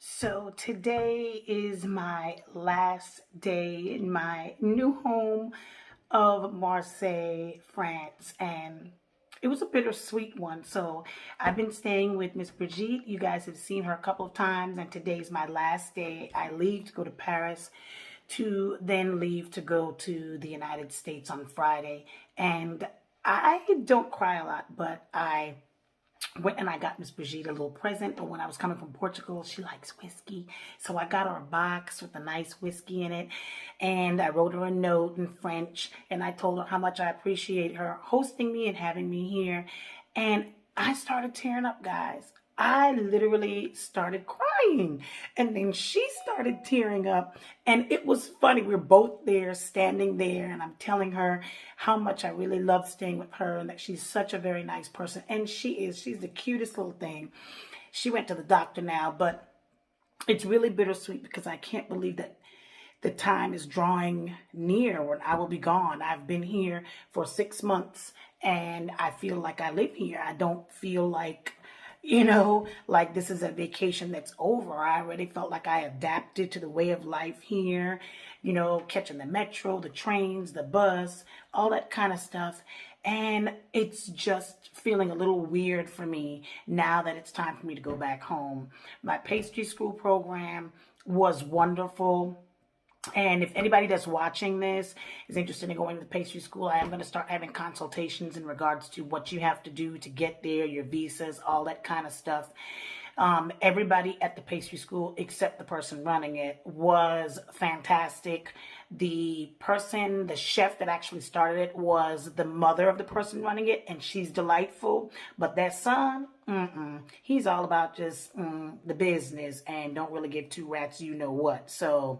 So today is my last day in my new home of Marseille, France, and it was a bittersweet one. So I've been staying with Miss Brigitte. You guys have seen her a couple of times, and today's my last day. I leave to go to Paris to then leave to go to the United States on Friday. And I don't cry a lot, but I went and I got Miss Brigitte a little present. But when I was coming from Portugal, she likes whiskey. So I got her a box with a nice whiskey in it. And I wrote her a note in French. And I told her how much I appreciate her hosting me and having me here. And I started tearing up, guys. I literally started crying. And then she started tearing up. And it was funny. We're both there, standing there. And I'm telling her how much I really love staying with her and that she's such a very nice person. And she is. She's the cutest little thing. She went to the doctor now, but it's really bittersweet because I can't believe that the time is drawing near when I will be gone. I've been here for 6 months and I feel like I live here. I don't feel like like this is a vacation that's over. I already felt like I adapted to the way of life here, catching the metro, the trains, the bus, all that kind of stuff. And it's just feeling a little weird for me now that it's time for me to go back home. My pastry school program was wonderful. And if anybody that's watching this is interested in going to the pastry school, I am going to start having consultations in regards to what you have to do to get there, your visas, all that kind of stuff. Everybody at the pastry school, except the person running it, was fantastic. The chef that actually started it was the mother of the person running it, and she's delightful. But that son, he's all about just the business and don't really give two rats you know what. So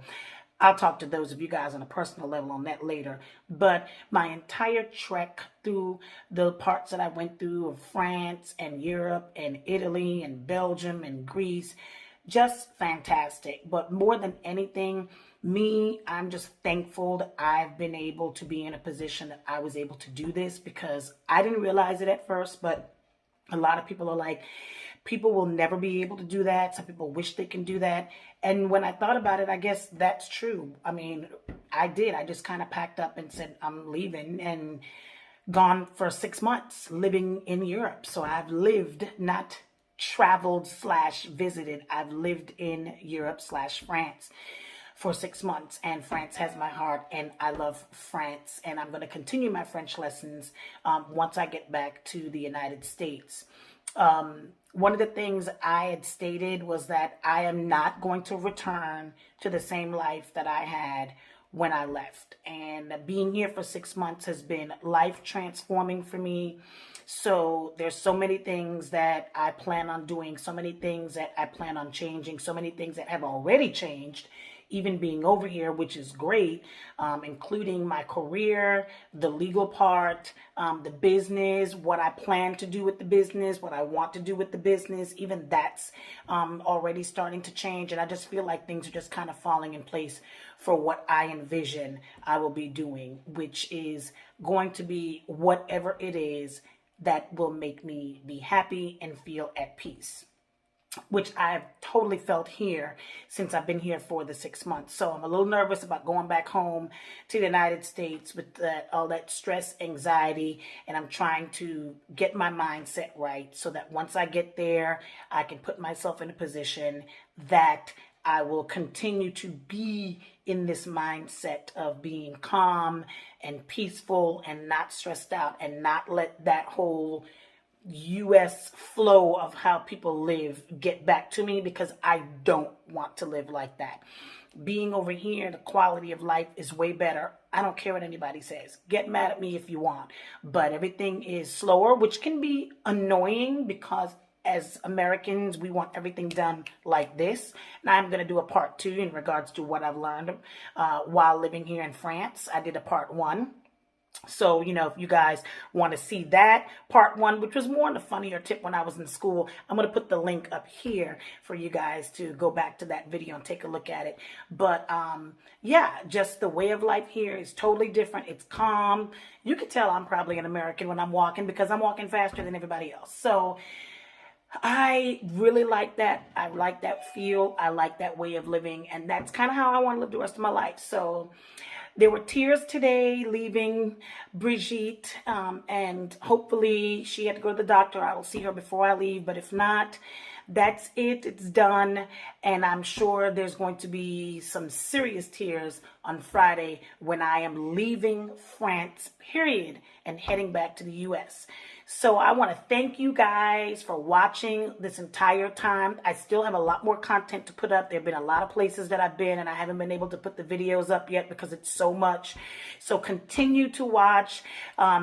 I'll talk to those of you guys on a personal level on that later. But my entire trek through the parts that I went through of France and Europe and Italy and Belgium and Greece, just fantastic. But more than anything, I'm just thankful that I've been able to be in a position that I was able to do this, because I didn't realize it at first, but a lot of people are like, people will never be able to do that. Some people wish they can do that. And when I thought about it, I guess that's true. I mean, I did. I just kind of packed up and said, I'm leaving, and gone for 6 months living in Europe. So I've lived, not traveled / visited. I've lived in Europe / France for 6 months, and France has my heart, and I love France, and I'm going to continue my French lessons once I get back to the United States. One of the things I had stated was that I am not going to return to the same life that I had when I left. And being here for 6 months has been life transforming for me. So there's so many things that I plan on doing, so many things that I plan on changing, so many things that have already changed, even being over here, which is great, including my career, the legal part, the business, what I plan to do with the business, what I want to do with the business. Even that's already starting to change. And I just feel like things are just kind of falling in place for what I envision I will be doing, which is going to be whatever it is that will make me be happy and feel at peace, which I've totally felt here since I've been here for the 6 months. So I'm a little nervous about going back home to the United States with all that stress, anxiety, and I'm trying to get my mindset right so that once I get there, I can put myself in a position that I will continue to be in this mindset of being calm and peaceful and not stressed out, and not let that whole U.S. flow of how people live get back to me, because I don't want to live like that. Being over here, the quality of life is way better. I don't care what anybody says. Get mad at me if you want. But everything is slower, which can be annoying because as Americans, we want everything done like this. And I'm going to do a part 2 in regards to what I've learned while living here in France. I did a part 1. So, if you guys want to see that part 1, which was more on the funnier tip when I was in school, I'm going to put the link up here for you guys to go back to that video and take a look at it. But yeah, just the way of life here is totally different. It's calm. You can tell I'm probably an American when I'm walking, because I'm walking faster than everybody else. So I really like that. I like that feel. I like that way of living. And that's kind of how I want to live the rest of my life. So there were tears today leaving Brigitte. And hopefully she had to go to the doctor. I will see her before I leave. But if not, that's it. It's done. And I'm sure there's going to be some serious tears on Friday when I am leaving France, period, and heading back to the U.S. So I want to thank you guys for watching this entire time. I still have a lot more content to put up. There have been a lot of places that I've been and I haven't been able to put the videos up yet because it's so much. So continue to watch.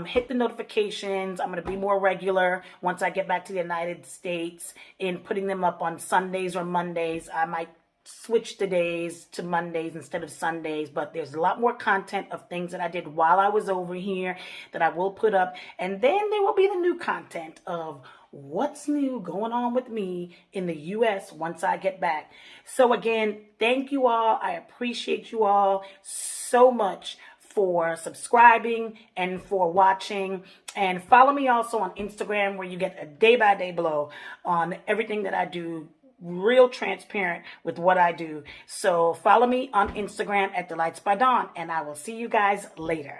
Hit the notifications. I'm going to be more regular once I get back to the United States in putting them up on Sundays or Mondays. I might switch the days to Mondays instead of Sundays, but there's a lot more content of things that I did while I was over here that I will put up. And then there will be the new content of what's new going on with me in the US once I get back. So again, thank you all. I appreciate you all so much for subscribing and for watching. And follow me also on Instagram, where you get a day-by-day blow on everything that I do, real transparent with what I do. So follow me on Instagram at Delights by Dawn, and I will see you guys later.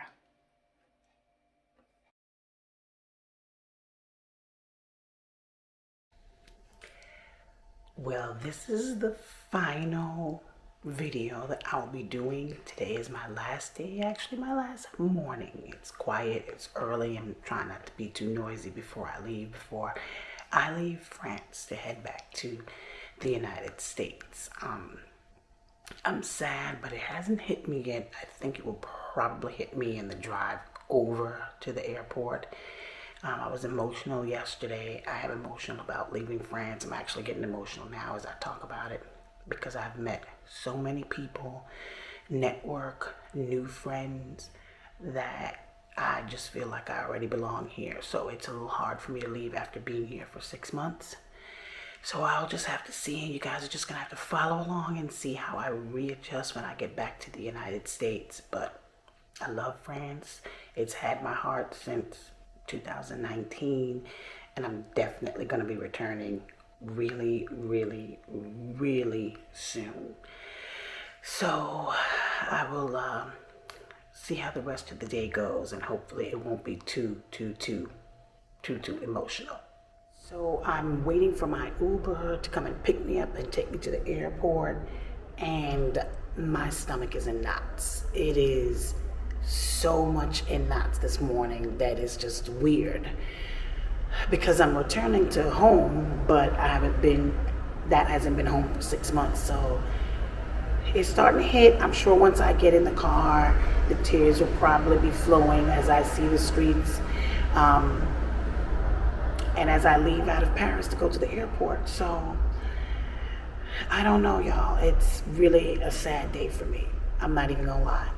Well, this is the final video that I'll be doing. Today is my last day, actually my last morning. It's quiet, it's early. I'm trying not to be too noisy before I leave France to head back to the United States. I'm sad, but it hasn't hit me yet. I think it will probably hit me in the drive over to the airport. I was emotional yesterday. I am emotional about leaving France. I'm actually getting emotional now as I talk about it because I've met so many people, network, new friends, that I just feel like I already belong here. So it's a little hard for me to leave after being here for 6 months. So I'll just have to see, and you guys are just gonna have to follow along and see how I readjust when I get back to the United States. But I love France. It's had my heart since 2019, and I'm definitely gonna be returning really, really, really soon. So I will see how the rest of the day goes, and hopefully it won't be too emotional. So I'm waiting for my Uber to come and pick me up and take me to the airport, and my stomach is in knots. It is so much in knots this morning that is just weird because I'm returning to home, but that hasn't been home for 6 months. So it's starting to hit. I'm sure once I get in the car, the tears will probably be flowing as I see the streets. And as I leave out of Paris to go to the airport. So I don't know, y'all. It's really a sad day for me. I'm not even gonna lie.